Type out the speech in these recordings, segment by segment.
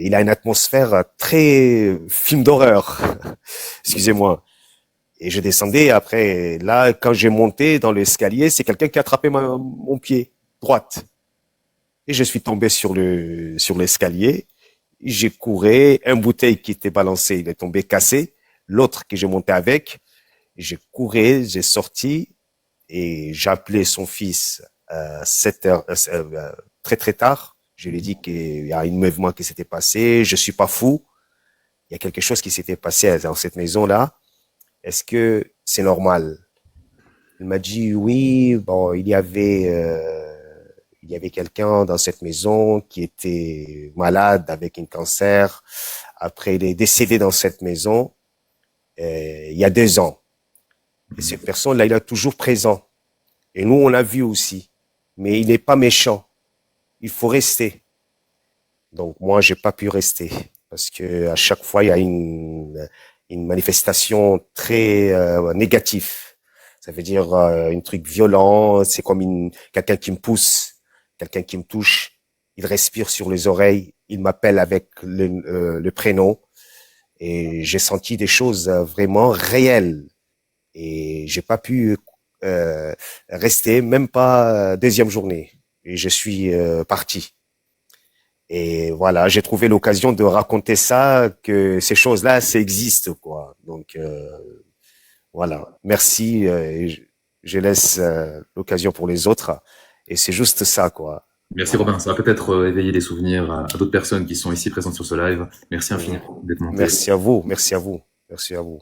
il a une atmosphère très film d'horreur. Excusez-moi. Et je descendais après. Là, quand j'ai monté dans l'escalier, c'est quelqu'un qui a attrapé mon pied droite. Et je suis tombé sur l'escalier. J'ai couru. Un bouteille qui était balancé, il est tombé cassé. L'autre que j'ai monté avec, j'ai couru, j'ai sorti et j'ai appelé son fils 7 heures, très très tard. Je lui ai dit qu'il y a un mouvement qui s'était passé. Je suis pas fou. Il y a quelque chose qui s'était passé dans cette maison-là. Est-ce que c'est normal? Il m'a dit oui. Bon, il y avait quelqu'un dans cette maison qui était malade avec un cancer. Après, il est décédé dans cette maison il y a 2 ans. Et cette personne-là, il est toujours présent. Et nous, on l'a vu aussi. Mais il n'est pas méchant. Il faut rester. Donc moi, j'ai pas pu rester parce que à chaque fois, il y a une manifestation très négative. Ça veut dire un truc violent. C'est comme quelqu'un qui me pousse, quelqu'un qui me touche. Il respire sur les oreilles. Il m'appelle avec le prénom. Et j'ai senti des choses vraiment réelles. Et j'ai pas pu rester, même pas deuxième journée. Et je suis parti. Et voilà, j'ai trouvé l'occasion de raconter ça, que ces choses-là, ça existe, quoi. Donc voilà, merci. Je laisse l'occasion pour les autres. Et c'est juste ça, quoi. Merci Voilà. Robin, ça va peut-être éveiller des souvenirs à d'autres personnes qui sont ici présentes sur ce live. Merci infiniment d'être monté. Merci à vous, merci à vous, merci à vous.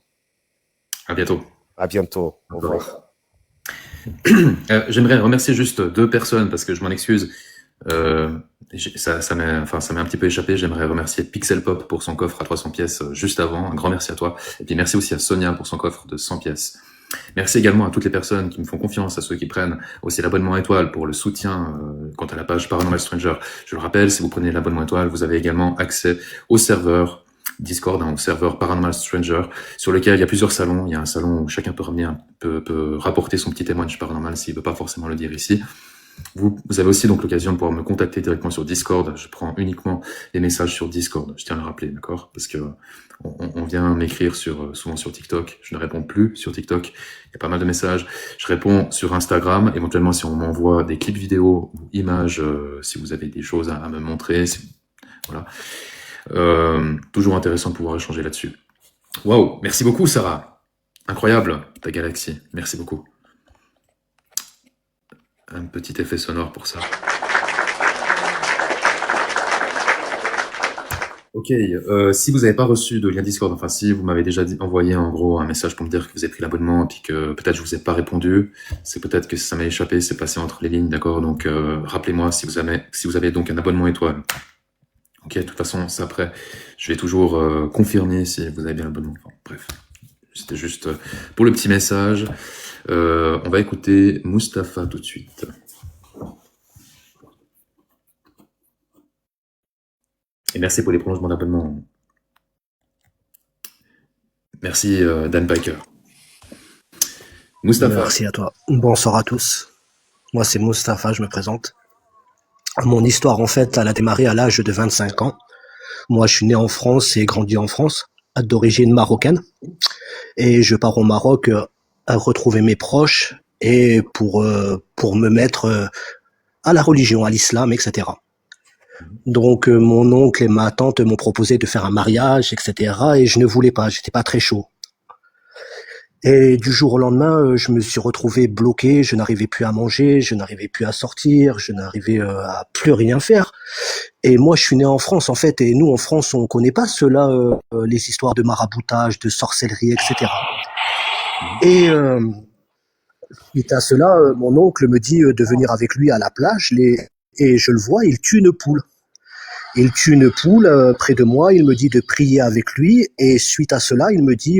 À bientôt. À bientôt. Au revoir. J'aimerais remercier juste 2 personnes parce que je m'en excuse. Ça m'est un petit peu échappé. J'aimerais remercier Pixel Pop pour son coffre à 300 pièces juste avant. Un grand merci à toi. Et puis merci aussi à Sonia pour son coffre de 100 pièces. Merci également à toutes les personnes qui me font confiance, à ceux qui prennent aussi l'abonnement étoile pour le soutien quant à la page Paranormal Stranger. Je le rappelle, si vous prenez l'abonnement étoile, vous avez également accès au serveur Discord, au serveur Paranormal Stranger, sur lequel il y a plusieurs salons. Il y a un salon où chacun peut rapporter son petit témoignage paranormal s'il ne veut pas forcément le dire ici. Vous avez aussi donc l'occasion de pouvoir me contacter directement sur Discord. Je prends uniquement les messages sur Discord. Je tiens à le rappeler, d'accord? Parce que on vient m'écrire souvent sur TikTok. Je ne réponds plus sur TikTok. Il y a pas mal de messages. Je réponds sur Instagram. Éventuellement, si on m'envoie des clips vidéo ou images, si vous avez des choses à me montrer, voilà. Toujours intéressant de pouvoir échanger là-dessus. Waouh, merci beaucoup Sarah. Incroyable ta galaxie. Merci beaucoup. Un petit effet sonore pour ça. Ok, si vous n'avez pas reçu de lien Discord, enfin si vous m'avez déjà envoyé en gros un message pour me dire que vous avez pris l'abonnement et puis que peut-être je vous ai pas répondu, c'est peut-être que ça m'a échappé, c'est passé entre les lignes, d'accord? Donc rappelez-moi si vous avez donc un abonnement étoile. Ok, de toute façon, c'est après, je vais toujours confirmer si vous avez bien l'abonnement. Enfin, bref, c'était juste pour le petit message. On va écouter Mustapha tout de suite. Et merci pour les prolongements d'abonnement. Merci Dan Piker. Mustapha. Merci à toi. Bonsoir à tous. Moi c'est Mustapha, je me présente. Mon histoire en fait, elle a démarré à l'âge de 25 ans. Moi je suis né en France et grandi en France, d'origine marocaine. Et je pars au Maroc à retrouver mes proches et pour me mettre à la religion, à l'islam, etc. Donc mon oncle et ma tante m'ont proposé de faire un mariage, etc. Et je ne voulais pas, j'étais pas très chaud. Et du jour au lendemain, je me suis retrouvé bloqué, je n'arrivais plus à manger, je n'arrivais plus à sortir, je n'arrivais à plus rien faire. Et moi, je suis né en France, en fait, et nous, en France, on connaît pas cela, les histoires de maraboutage, de sorcellerie, etc. Et suite à cela, mon oncle me dit de venir avec lui à la plage, et je le vois, il tue une poule. Il tue une poule près de moi, il me dit de prier avec lui, et suite à cela, il me dit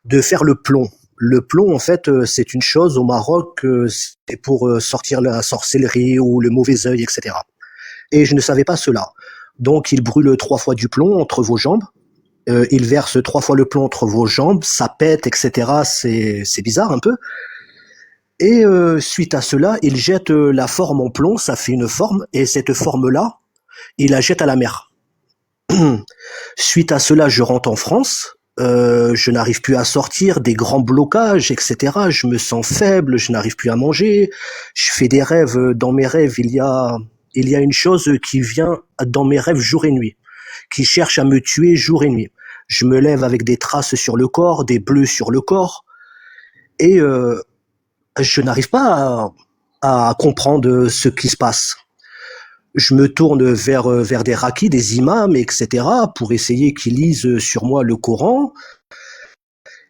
de faire le plomb. Le plomb, en fait, c'est une chose au Maroc, c'est pour sortir la sorcellerie ou le mauvais œil, etc. Et je ne savais pas cela. Donc, il brûle 3 fois du plomb entre vos jambes. Il verse 3 fois le plomb entre vos jambes, ça pète, etc. C'est bizarre un peu. Et suite à cela, il jette la forme en plomb, ça fait une forme, et cette forme-là, et la jette à la mer. Suite à cela, je rentre en France. Je n'arrive plus à sortir, des grands blocages, etc. Je me sens faible, je n'arrive plus à manger. Je fais des rêves. Dans mes rêves, il y a une chose qui vient dans mes rêves jour et nuit, qui cherche à me tuer jour et nuit. Je me lève avec des traces sur le corps, des bleus sur le corps, et je n'arrive pas à comprendre ce qui se passe. Je me tourne vers des raquis, des imams, etc., pour essayer qu'ils lisent sur moi le Coran.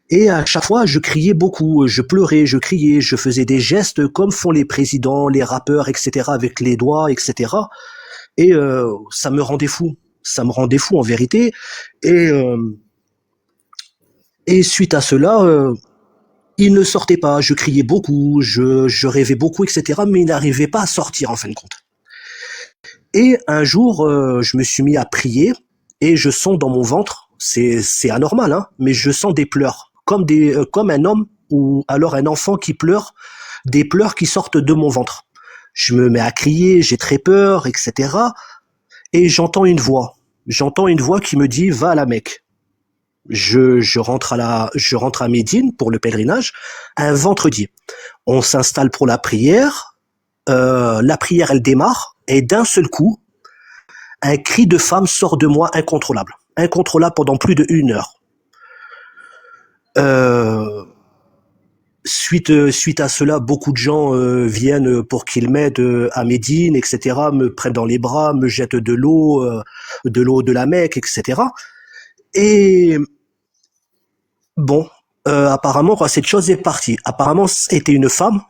Et à chaque fois, je criais beaucoup, je pleurais, je criais, je faisais des gestes comme font les présidents, les rappeurs, etc., avec les doigts, etc. Et ça me rendait fou. Ça me rendait fou en vérité. Et, euh, et suite à cela, il ne sortait pas. Je criais beaucoup, je rêvais beaucoup, etc., mais il n'arrivait pas à sortir en fin de compte. Et un jour, je me suis mis à prier et je sens dans mon ventre, c'est anormal, hein, mais je sens des pleurs, comme un homme ou alors un enfant qui pleure, des pleurs qui sortent de mon ventre. Je me mets à crier, j'ai très peur, etc. Et j'entends une voix qui me dit va à la Mecque. Je rentre à Médine pour le pèlerinage un vendredi. On s'installe pour la prière elle démarre et d'un seul coup un cri de femme sort de moi incontrôlable pendant plus de 1 heure. Euh, suite à cela, beaucoup de gens viennent pour qu'ils m'aident à Médine, etc., me prennent dans les bras, me jettent de l'eau de la Mecque, etc. Et bon, apparemment, quoi, cette chose est partie. Apparemment, c'était une femme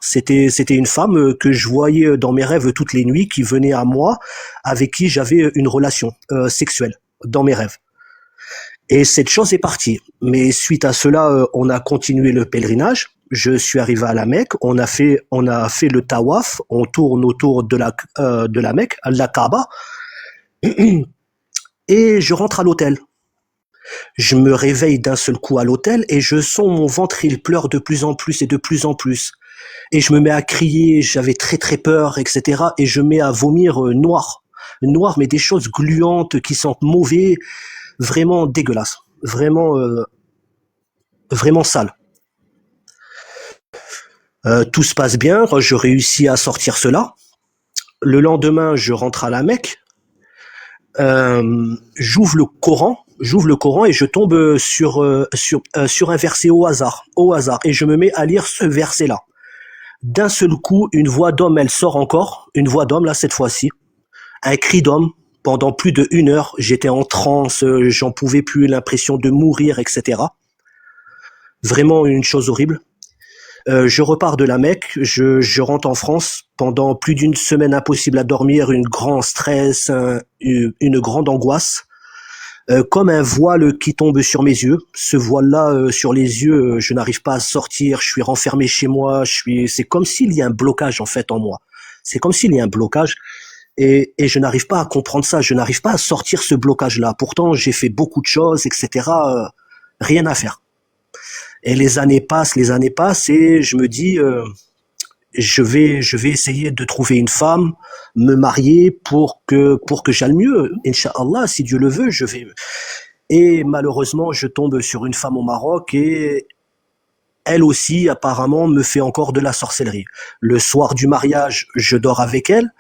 que je voyais dans mes rêves toutes les nuits, qui venait à moi, avec qui j'avais une relation sexuelle dans mes rêves. Et cette chose est partie. Mais suite à cela, on a continué le pèlerinage. Je suis arrivé à la Mecque. On a fait le tawaf. On tourne autour de la Mecque, à la Kaaba. Et je rentre à l'hôtel. Je me réveille d'un seul coup à l'hôtel et je sens mon ventre, il pleure de plus en plus et de plus en plus. Et je me mets à crier, j'avais très très peur, etc. Et je mets à vomir noir, mais des choses gluantes qui sentent mauvais, vraiment dégueulasses, vraiment sale. Tout se passe bien, je réussis à sortir cela. Le lendemain, je rentre à la Mecque. J'ouvre le Coran et je tombe sur un verset au hasard, et je me mets à lire ce verset-là. D'un seul coup, une voix d'homme, elle sort encore, une voix d'homme là cette fois-ci, un cri d'homme. Pendant plus de 1 heure, j'étais en transe, j'en pouvais plus, l'impression de mourir, etc. Vraiment une chose horrible. Je repars de la Mecque, je rentre en France. Pendant plus d'une semaine, impossible à dormir, un grand stress, une grande angoisse, comme un voile qui tombe sur mes yeux. Ce voile-là sur les yeux, je n'arrive pas à sortir, je suis renfermé chez moi, c'est comme s'il y a un blocage en fait en moi. C'est comme s'il y a un blocage et je n'arrive pas à comprendre ça, je n'arrive pas à sortir ce blocage-là. Pourtant, j'ai fait beaucoup de choses, etc. Rien à faire. Et les années passent, et je me dis, je vais essayer de trouver une femme, me marier pour que j'aille mieux. Inch'Allah, si Dieu le veut, je vais. Et malheureusement, je tombe sur une femme au Maroc et elle aussi, apparemment, me fait encore de la sorcellerie. Le soir du mariage, je dors avec elle.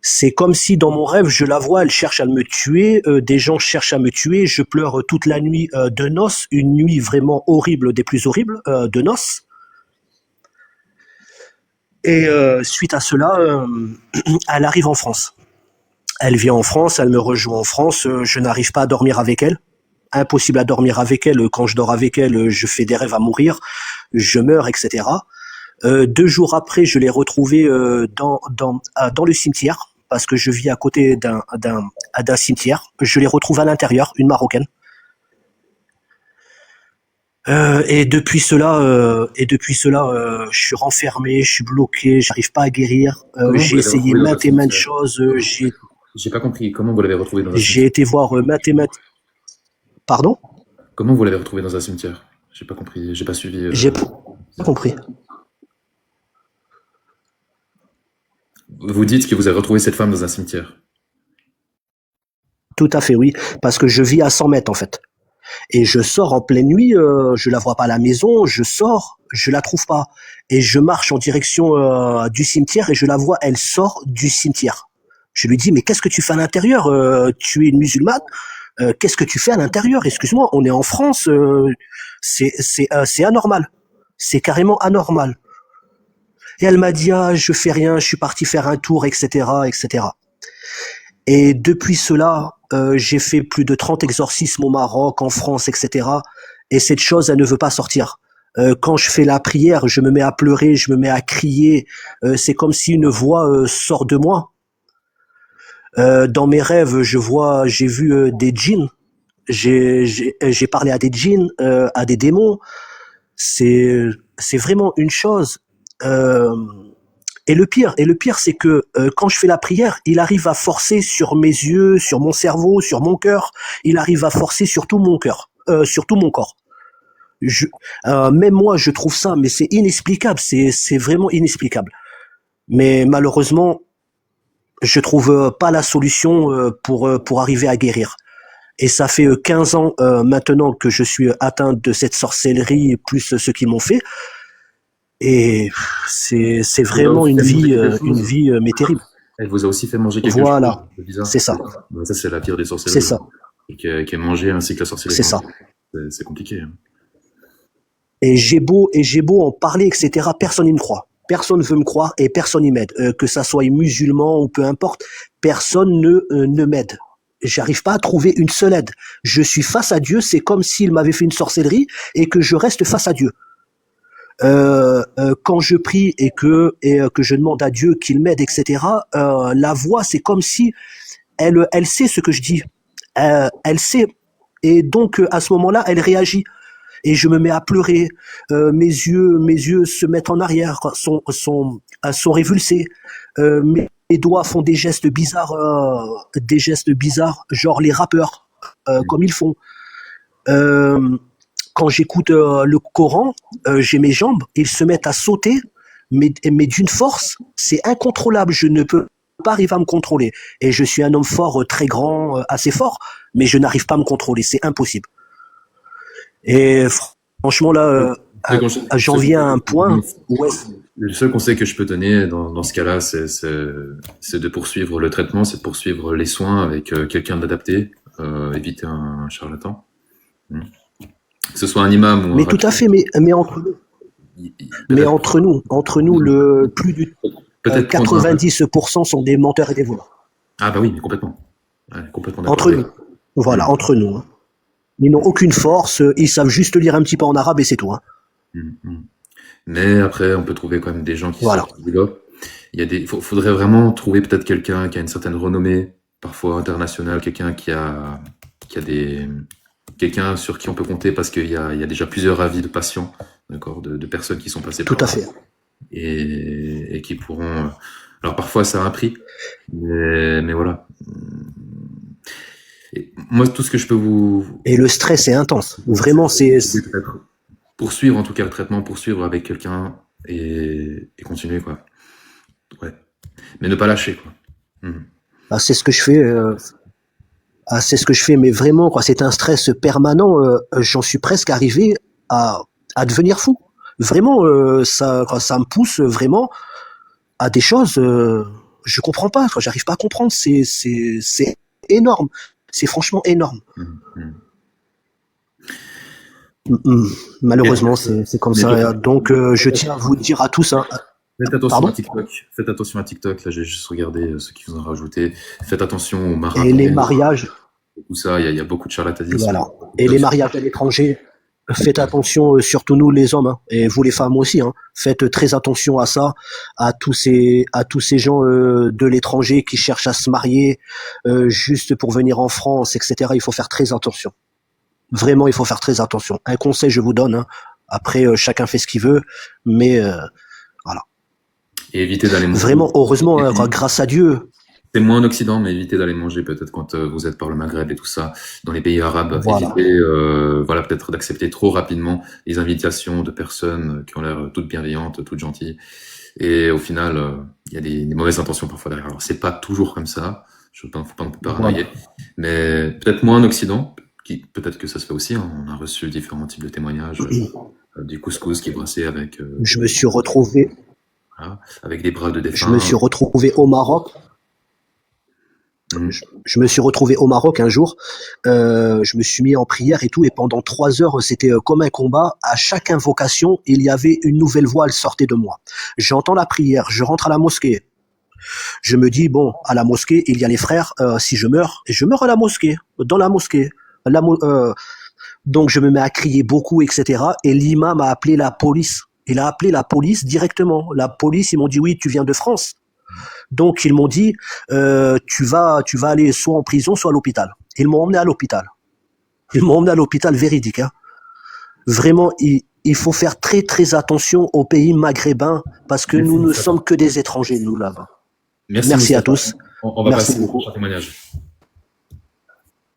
C'est comme si dans mon rêve, je la vois, elle cherche à me tuer, des gens cherchent à me tuer, je pleure toute la nuit de noces, une nuit vraiment horrible, des plus horribles de noces. Et suite à cela, elle arrive en France. Elle vient en France, elle me rejoint en France, je n'arrive pas à dormir avec elle. Impossible à dormir avec elle. Quand je dors avec elle, je fais des rêves à mourir, je meurs, etc. 2 jours après, je l'ai retrouvée dans le cimetière, parce que je vis à côté d'un cimetière. Je l'ai retrouvée à l'intérieur, une Marocaine. Et depuis cela, je suis renfermé, je suis bloqué, j'arrive pas à guérir. Comment vous J'ai l'avez essayé retrouvé dans un maintes et maintes cimetière? choses. J'ai pas compris. Comment vous l'avez retrouvé dans un J'ai cimetière? été voir maintes et maintes. Pardon? Comment vous l'avez retrouvé dans un cimetière? J'ai pas compris. J'ai pas suivi. J'ai pas compris. Vous dites que vous avez retrouvé cette femme dans un cimetière. Tout à fait, oui, parce que je vis à 100 mètres en fait. Et je sors en pleine nuit, je la vois pas à la maison, je sors, je la trouve pas. Et je marche en direction du cimetière et je la vois, elle sort du cimetière. Je lui dis, mais qu'est-ce que tu fais à l'intérieur? Tu es une musulmane? Qu'est-ce que tu fais à l'intérieur? Excuse-moi, on est en France, c'est anormal. C'est carrément anormal. Et elle m'a dit, ah, je fais rien, je suis parti faire un tour, etc., etc. Et depuis cela, j'ai fait plus de 30 exorcismes au Maroc, en France, etc. Et cette chose, elle ne veut pas sortir. Quand je fais la prière, je me mets à pleurer, je me mets à crier. C'est comme si une voix sort de moi. Dans mes rêves, j'ai vu des djinns. J'ai parlé à des djinns, à des démons. C'est vraiment une chose. Euh, et le pire, c'est que quand je fais la prière, il arrive à forcer sur mes yeux, sur mon cerveau, sur mon cœur. Il arrive à forcer sur tout mon cœur, sur tout mon corps. Je, même moi, je trouve ça, mais c'est inexplicable. C'est vraiment inexplicable. Mais malheureusement, je trouve pas la solution pour arriver à guérir. Et ça fait 15 ans maintenant que je suis atteint de cette sorcellerie, plus ce qu'ils m'ont fait. Et c'est vraiment une vie mais terrible. Elle vous a aussi fait manger quelque chose Voilà, de bizarre. c'est ça, Ouais, ça, c'est la pire des c'est sorcelleries. ça, Et qui a mangé ainsi que la sorcellerie. c'est ça. C'est compliqué. Hein. Et j'ai beau en parler, etc. Personne n'y me croit. Personne veut me croire et personne n'y m'aide. Que ça soit musulman ou peu importe, personne ne m'aide. J'arrive pas à trouver une seule aide. Je suis face à Dieu, c'est comme s'il m'avait fait une sorcellerie et que je reste face à Dieu. Quand je prie et que je demande à Dieu qu'il m'aide, etc. La voix, c'est comme si elle sait ce que je dis. Elle sait et donc à ce moment-là, elle réagit. Et je me mets à pleurer. Mes yeux se mettent en arrière, sont révulsés. Mes doigts font des gestes bizarres, genre les rappeurs, comme ils font. Quand j'écoute le Coran, j'ai mes jambes, ils se mettent à sauter, mais d'une force, c'est incontrôlable. Je ne peux pas arriver à me contrôler. Et je suis un homme fort, très grand, assez fort, mais je n'arrive pas à me contrôler. C'est impossible. Et franchement, là, j'en viens à un point où... Le seul conseil que je peux donner dans ce cas-là, c'est de poursuivre le traitement, c'est de poursuivre les soins avec quelqu'un d'adapté, éviter un charlatan. Que ce soit un imam ou mais tout à fait, mais entre nous, le plus de 90% sont des menteurs et des voleurs. Ah bah oui, mais complètement. Ouais, complètement entre nous, voilà, entre nous. Hein. Ils n'ont aucune force, ils savent juste lire un petit peu en arabe et c'est tout. Hein. Mais après, on peut trouver quand même des gens qui voilà. sortent du lot. Faudrait vraiment trouver peut-être quelqu'un qui a une certaine renommée, parfois internationale, quelqu'un quelqu'un sur qui on peut compter parce qu'il y a déjà plusieurs avis de patients, d'accord, de personnes qui sont passées par là. Tout à fait. Et qui pourront. Alors parfois ça a un prix, mais voilà. Et moi, tout ce que je peux vous... Et le stress est intense. Vraiment, c'est... Poursuivre, en tout cas, le traitement, poursuivre avec quelqu'un et continuer, quoi. Ouais. Mais ne pas lâcher, quoi. Ah, c'est ce que je fais. Mais vraiment, quoi. C'est un stress permanent. J'en suis presque arrivé à devenir fou. Vraiment, ça me pousse vraiment à des choses... je comprends pas. J'arrive pas à comprendre. C'est énorme. C'est franchement énorme. Malheureusement, c'est comme ça. Donc, je tiens à vous dire à tous. Hein, faites attention à TikTok. Faites attention à TikTok. Là, j'ai juste regardé ce qu'ils vous ont rajouté. Faites attention aux mariages. Et les mariages. Tout ça, il y a beaucoup de charlatanisme. Voilà. Et les mariages à l'étranger. Faites attention, surtout nous les hommes, hein, et vous les femmes aussi. Hein, faites très attention à ça, à tous ces gens de l'étranger qui cherchent à se marier juste pour venir en France, etc. Il faut faire très attention. Vraiment, il faut faire très attention. Un conseil, je vous donne. Hein. Après, chacun fait ce qu'il veut, mais voilà. Et évitez d'aller manger. Vraiment, heureusement, grâce à Dieu. C'est moins en Occident, mais évitez d'aller manger peut-être quand vous êtes par le Maghreb et tout ça, dans les pays arabes. Voilà. Évitez, peut-être d'accepter trop rapidement les invitations de personnes qui ont l'air toutes bienveillantes, toutes gentilles. Et au final, il y a des mauvaises intentions parfois derrière. Alors, c'est pas toujours comme ça. Faut pas non plus paranoïer. Mais peut-être moins en Occident, peut-être que ça se fait aussi. Hein. On a reçu différents types de témoignages, du couscous qui est brassé avec, Je me suis retrouvé, voilà, avec des bras de je me défunts. suis retrouvé au Maroc. Mhm. Je me suis retrouvé au Maroc un jour. Je me suis mis en prière et tout, et pendant 3 heures, c'était comme un combat. À chaque invocation, il y avait une nouvelle voix, elle sortait de moi. J'entends la prière, je rentre à la mosquée. Je me dis, bon, à la mosquée, il y a les frères. Si je meurs, et je meurs à la mosquée, dans la mosquée. Donc je me mets à crier beaucoup, etc. Et l'imam a appelé la police. Il a appelé la police directement. La police, ils m'ont dit, oui, tu viens de France. Donc ils m'ont dit, tu vas aller soit en prison, soit à l'hôpital. Ils m'ont emmené à l'hôpital. Ils m'ont emmené à l'hôpital véridique. Hein. Vraiment, il faut faire très très attention aux pays maghrébins parce que nous ne sommes que des étrangers, nous là-bas. Merci à tous. On va Merci passer au beaucoup. prochain témoignage.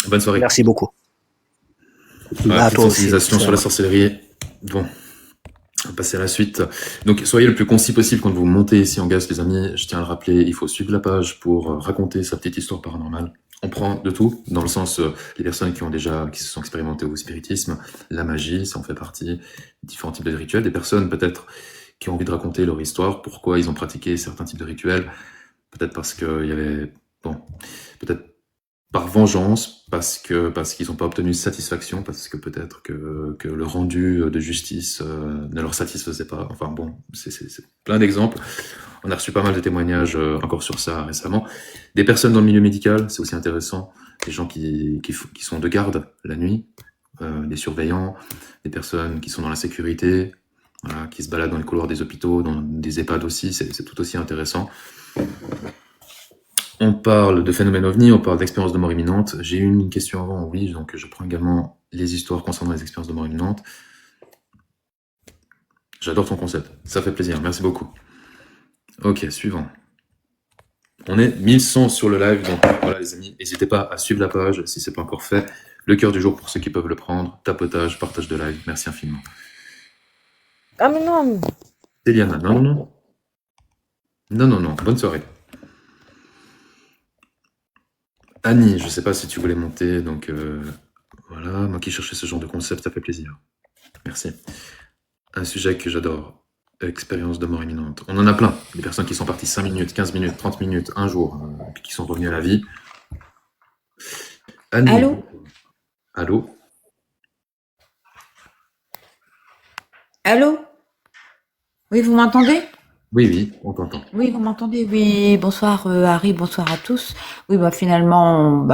Bonne soirée. Merci beaucoup. Voilà, À petite toi aussi. sensibilisation sur la sorcellerie. Bon, on va passer à la suite. Donc, soyez le plus concis possible quand vous montez ici en guest, les amis. Je tiens à le rappeler, il faut suivre la page pour raconter sa petite histoire paranormale. On prend de tout, dans le sens, les personnes qui se sont expérimentées au spiritisme, la magie, ça en fait partie, différents types de rituels, des personnes peut-être qui ont envie de raconter leur histoire, pourquoi ils ont pratiqué certains types de rituels, peut-être parce qu'il y avait, bon, peut-être par vengeance, parce qu'ils n'ont pas obtenu satisfaction, parce que peut-être que le rendu de justice ne leur satisfaisait pas. Enfin bon, c'est plein d'exemples. On a reçu pas mal de témoignages encore sur ça récemment. Des personnes dans le milieu médical, c'est aussi intéressant. Des gens qui sont de garde la nuit, des surveillants, des personnes qui sont dans la sécurité, voilà, qui se baladent dans les couloirs des hôpitaux, dans des EHPAD aussi, c'est tout aussi intéressant. On parle de phénomènes ovni, on parle d'expériences de mort imminente. J'ai eu une question avant, oui, donc je prends également les histoires concernant les expériences de mort imminente. J'adore ton concept, ça fait plaisir, merci beaucoup. Ok, suivant. On est 1100 sur le live, donc voilà les amis, n'hésitez pas à suivre la page si c'est pas encore fait. Le cœur du jour pour ceux qui peuvent le prendre, tapotage, partage de live, merci infiniment. Ah mais non. Eliana, non, bonne soirée. Annie, je sais pas si tu voulais monter, donc voilà, moi qui cherchais ce genre de concept, ça fait plaisir. Merci. Un sujet que j'adore, expérience de mort imminente. On en a plein, des personnes qui sont parties 5 minutes, 15 minutes, 30 minutes, un jour, puis qui sont revenues à la vie. Annie. Allô? Allô? Allô? Oui, vous m'entendez? Oui, on t'entend. Oui, vous m'entendez? Oui, bonsoir Harry, bonsoir à tous. Oui, finalement,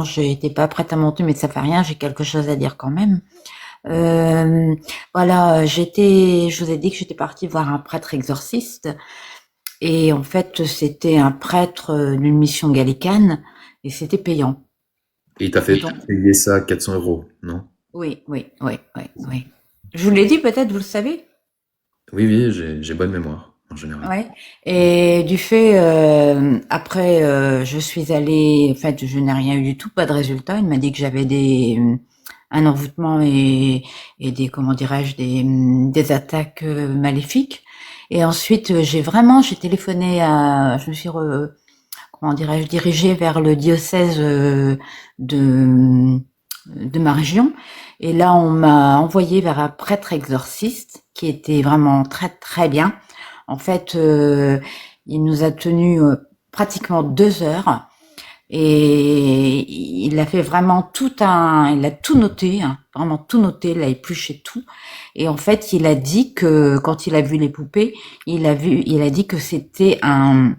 j'étais pas prête à monter, mais ça fait rien, j'ai quelque chose à dire quand même. Voilà, je vous ai dit que j'étais partie voir un prêtre exorciste, et en fait, c'était un prêtre d'une mission gallicane, et c'était payant. Et il t'a fait payer ça 400 €, non? Oui. Je vous l'ai dit peut-être, vous le savez? Oui, j'ai bonne mémoire. En général. Ouais. Et du fait, après, je suis allée, en fait, je n'ai rien eu du tout, pas de résultat. Il m'a dit que j'avais un envoûtement et des, comment dirais-je, des attaques maléfiques. Et ensuite, j'ai téléphoné je me suis, comment dirais-je, dirigée vers le diocèse de ma région. Et là, on m'a envoyé vers un prêtre exorciste qui était vraiment très très bien. En fait, il nous a tenu pratiquement 2 heures et il a fait vraiment il a tout noté, hein, vraiment tout noté, il a épluché tout. Et en fait, il a dit que quand il a vu les poupées, il a dit que c'était un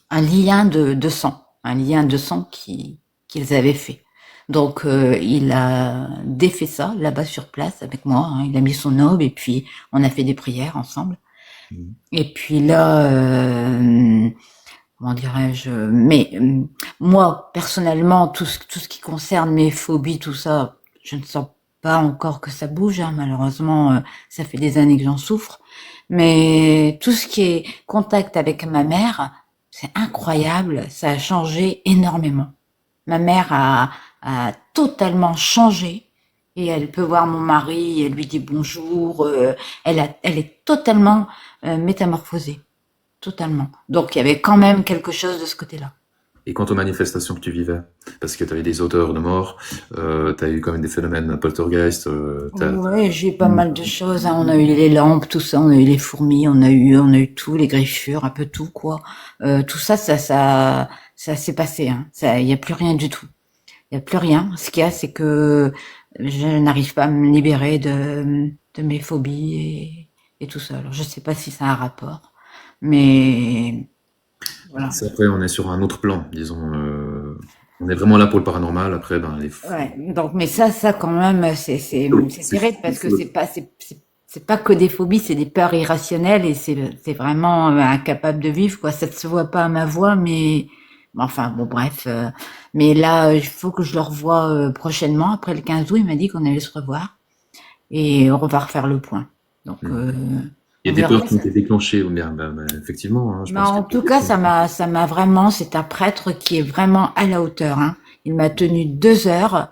lien de sang, qu'ils avaient fait. Donc, il a défait ça là-bas sur place avec moi, hein, il a mis son aube et puis on a fait des prières ensemble. Et puis là, comment dirais-je, mais moi, personnellement, tout ce qui concerne mes phobies, tout ça, je ne sens pas encore que ça bouge, hein, malheureusement, ça fait des années que j'en souffre. Mais tout ce qui est contact avec ma mère, c'est incroyable, ça a changé énormément. Ma mère a totalement changé. Et elle peut voir mon mari, elle lui dit bonjour, elle est totalement métamorphosée, totalement. Donc il y avait quand même quelque chose de ce côté-là. Et quant aux manifestations que tu vivais, parce que tu avais des odeurs de mort, tu as eu quand même des phénomènes poltergeist, Ouais, j'ai eu pas mal de choses, hein. On a eu les lampes, tout ça, on a eu les fourmis, on a eu tout, les griffures, un peu tout, quoi. Tout ça, ça s'est passé, hein. Ça, il y a plus rien du tout. Il y a plus rien. Ce qu'il y a, c'est que je n'arrive pas à me libérer de mes phobies et tout ça. Alors, je sais pas si ça a un rapport, mais voilà. après, on est sur un autre plan, disons. On est vraiment là pour le paranormal. Après, ben, Ouais. Donc, mais ça quand même, c'est c'est terrible parce que c'est pas que des phobies, c'est des peurs irrationnelles et c'est vraiment incapable de vivre, quoi. Ça ne se voit pas à ma voix, mais enfin bon, bref. Mais là, il faut que je le revoie prochainement. Après le 15 août, il m'a dit qu'on allait se revoir et on va refaire le point. Donc, il y on a des verra. peurs qui ont été déclenchées, ou bien, ben, effectivement, hein, je Mais pense que en tout cas, ça m'a vraiment, c'est un prêtre qui est vraiment à la hauteur, hein. Il m'a tenu 2 heures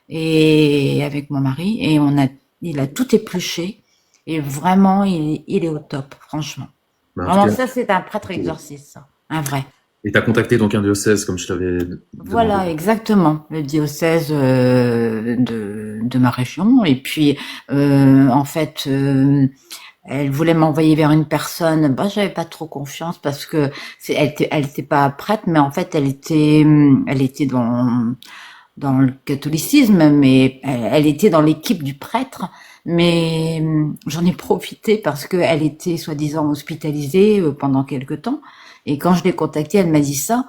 et avec mon mari et il a tout épluché et vraiment, il est au top, franchement. ben, en tout Vraiment, cas, ça, c'est un prêtre exorciste, ça. Un vrai. et tu as contacté donc un diocèse, comme je t'avais demandé. Voilà, exactement, le diocèse de ma région. Et puis, en fait, elle voulait m'envoyer vers une personne. Bah, j'avais pas trop confiance parce que elle était pas prête, mais en fait, elle était dans le catholicisme, mais elle était dans l'équipe du prêtre. Mais j'en ai profité parce qu'elle était soi-disant hospitalisée pendant quelque temps. Et quand je l'ai contactée, elle m'a dit ça.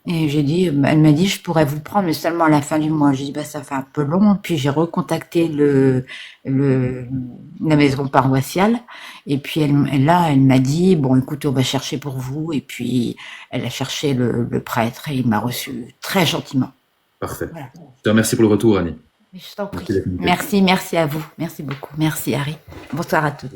Et elle m'a dit, je pourrais vous prendre, mais seulement à la fin du mois. J'ai dit, bah, ça fait un peu long. Puis j'ai recontacté la maison paroissiale. Et puis elle m'a dit, bon, écoutez, on va chercher pour vous. Et puis elle a cherché le prêtre et il m'a reçu très gentiment. Parfait. Voilà. Je te remercie pour le retour, Annie. Je t'en prie. Merci Merci à vous. Merci beaucoup. Merci, Harry. Bonsoir à tous.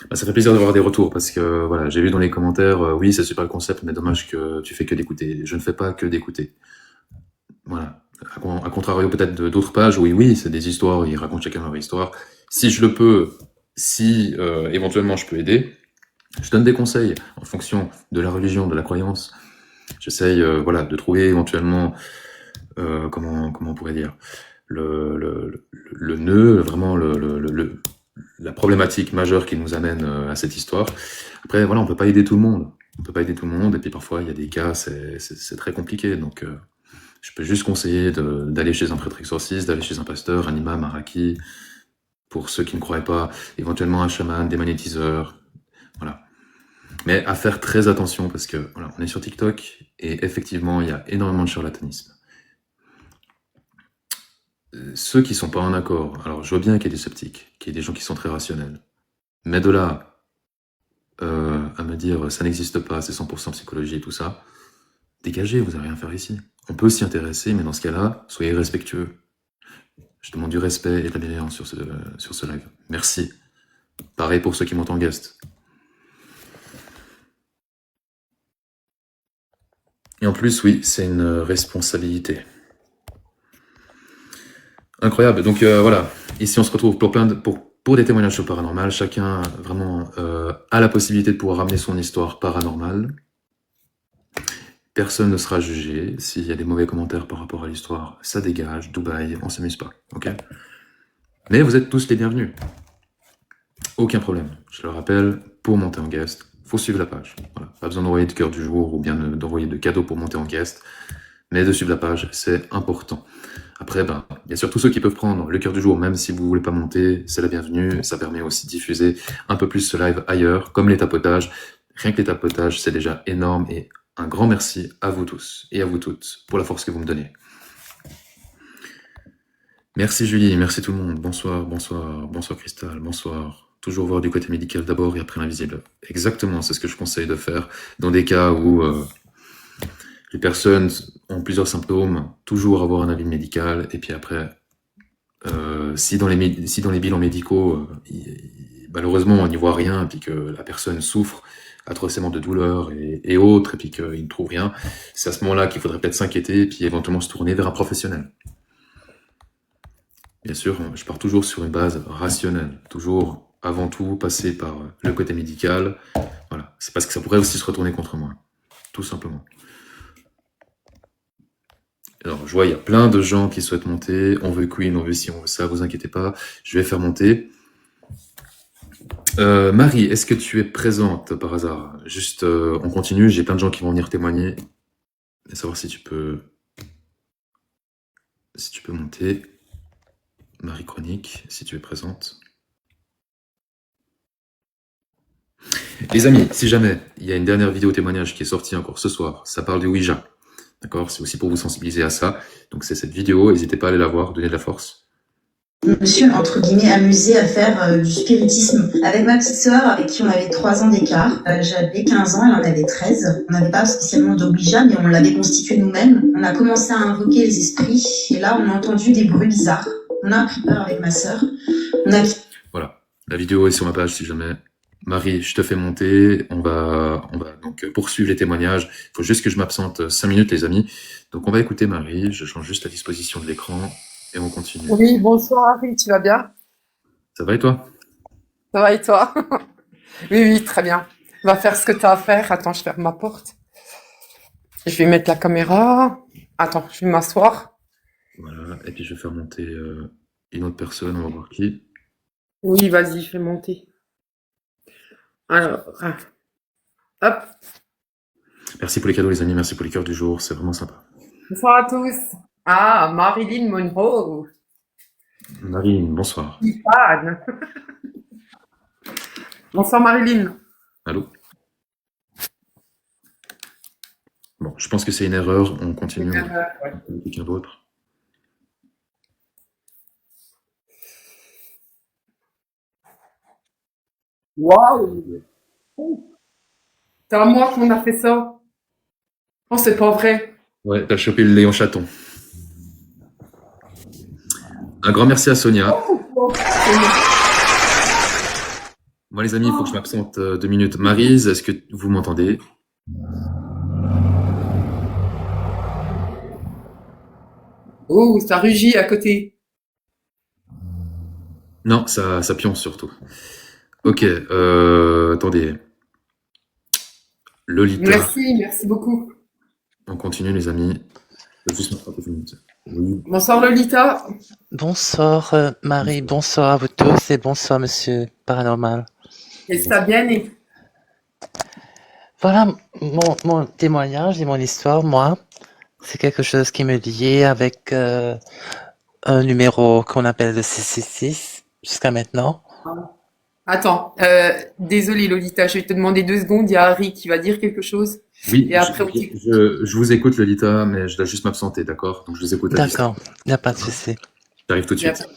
Bah, ça fait plaisir d'avoir des retours parce que voilà, j'ai vu dans les commentaires, oui, c'est super le concept, mais dommage que tu fais que d'écouter. Je ne fais pas que d'écouter. Voilà. À contrario peut-être d'autres pages, oui, c'est des histoires, ils racontent chacun leur histoire. Si je le peux, si éventuellement je peux aider, je donne des conseils en fonction de la religion, de la croyance. J'essaye voilà, de trouver éventuellement, comment on pourrait dire, le nœud, vraiment la problématique majeure qui nous amène à cette histoire. Après, voilà, on peut pas aider tout le monde. On peut pas aider tout le monde, et puis parfois, il y a des cas, c'est très compliqué. Donc, je peux juste conseiller d'aller chez un prêtre exorciste, d'aller chez un pasteur, un imam, un raki, pour ceux qui ne croient pas, éventuellement un chaman, des magnétiseurs, voilà. Mais à faire très attention, parce que voilà, on est sur TikTok, et effectivement, il y a énormément de charlatanisme. Ceux qui sont pas en accord, alors je vois bien qu'il y a des sceptiques, qu'il y a des gens qui sont très rationnels, mais de là à me dire ça n'existe pas, c'est 100% psychologie et tout ça, dégagez, vous n'avez rien à faire ici. On peut s'y intéresser, mais dans ce cas-là, soyez respectueux. Je demande du respect et de la bienveillance sur ce live. Merci. Pareil pour ceux qui montent en guest. Et en plus, oui, c'est une responsabilité. Incroyable. Donc voilà, ici on se retrouve pour des témoignages sur le paranormal. Chacun vraiment a la possibilité de pouvoir ramener son histoire paranormale. Personne ne sera jugé. S'il y a des mauvais commentaires par rapport à l'histoire, ça dégage. Dubaï, on s'amuse pas. Ok. Mais vous êtes tous les bienvenus. Aucun problème. Je le rappelle, pour monter en guest, faut suivre la page. Voilà. Pas besoin d'envoyer de cœur du jour ou bien d'envoyer de cadeaux pour monter en guest. Mais de suivre la page, c'est important. Après, ben, il y a surtout ceux qui peuvent prendre le cœur du jour, même si vous voulez pas monter, c'est la bienvenue. Ça permet aussi de diffuser un peu plus ce live ailleurs, comme les tapotages. Rien que les tapotages, c'est déjà énorme et un grand merci à vous tous et à vous toutes pour la force que vous me donnez. Merci Julie, merci tout le monde. Bonsoir, bonsoir, bonsoir Cristal, bonsoir. Toujours voir du côté médical d'abord et après l'invisible. Exactement, c'est ce que je conseille de faire dans des cas où les personnes ont plusieurs symptômes, toujours avoir un avis médical, et puis après, si dans les bilans médicaux, malheureusement on n'y voit rien, puis que la personne souffre atrocement de douleurs et autres, et puis qu'il ne trouve rien, c'est à ce moment-là qu'il faudrait peut-être s'inquiéter, et puis éventuellement se tourner vers un professionnel. Bien sûr, je pars toujours sur une base rationnelle, toujours avant tout passer par le côté médical, voilà, c'est parce que ça pourrait aussi se retourner contre moi. tout simplement. Alors, je vois, il y a plein de gens qui souhaitent monter. On veut Queen, on veut ci, on veut ça, vous inquiétez pas. Je vais faire monter. Marie, est-ce que tu es présente par hasard? Juste, on continue, j'ai plein de gens qui vont venir témoigner. Et savoir si tu peux monter. Marie Chronique, si tu es présente. Les amis, si jamais il y a une dernière vidéo témoignage qui est sortie encore ce soir, ça parle du Ouija. D'accord? C'est aussi pour vous sensibiliser à ça. Donc c'est cette vidéo, n'hésitez pas à aller la voir, donnez de la force. Je me suis, entre guillemets, amusée à faire du spiritisme avec ma petite sœur, avec qui on avait 3 ans d'écart. J'avais 15 ans, elle en avait 13. On n'avait pas spécialement d'Ouija, mais on l'avait constitué nous-mêmes. On a commencé à invoquer les esprits, et là, on a entendu des bruits bizarres. On a pris peur avec ma sœur. Voilà, la vidéo est sur ma page si jamais. Marie, je te fais monter, on va donc poursuivre les témoignages. Il faut juste que je m'absente 5 minutes, les amis. Donc on va écouter Marie, je change juste la disposition de l'écran et on continue. Oui, bonsoir Harry, tu vas bien? Ça va et toi? Ça va et toi? Oui, très bien. Va faire ce que tu as à faire. Attends, je ferme ma porte. Je vais mettre la caméra. Attends, je vais m'asseoir. Voilà, et puis je vais faire monter une autre personne, on va voir qui. Oui, vas-y, je vais monter. Alors, hop. Merci pour les cadeaux les amis, merci pour les cœurs du jour, c'est vraiment sympa. Bonsoir à tous. Ah, Marilyn Monroe. Marine, bonsoir. Fan. Bonsoir Marilyn. Allô? Bon, je pense que c'est une erreur, on continue. On va quelqu'un d'autre. Waouh. C'est à moi qu'on a fait ça. Oh, c'est pas vrai. Ouais, t'as chopé le Léon Chaton. Un grand merci à Sonia. Moi les amis, il faut que je m'absente 2 minutes. Maryse, est-ce que vous m'entendez? Oh, ça rugit à côté. Non, ça pionce surtout. Ok, attendez. Lolita. Merci beaucoup. On continue les amis. Je vais juste m'attraper 2 minutes. Oui. Bonsoir Lolita. Bonsoir Marie, bonsoir à vous tous et bonsoir Monsieur Paranormal. Et ça bien et Voilà mon témoignage et mon histoire, moi. C'est quelque chose qui me liait avec un numéro qu'on appelle le 666 jusqu'à maintenant. Attends, désolé Lolita, je vais te demander 2 secondes, il y a Harry qui va dire quelque chose. Oui, Et après, je vous écoute Lolita, mais je dois juste m'absenter, d'accord? Donc je vous écoute à distance. D'accord, il n'y a pas de souci. J'arrive tout de suite.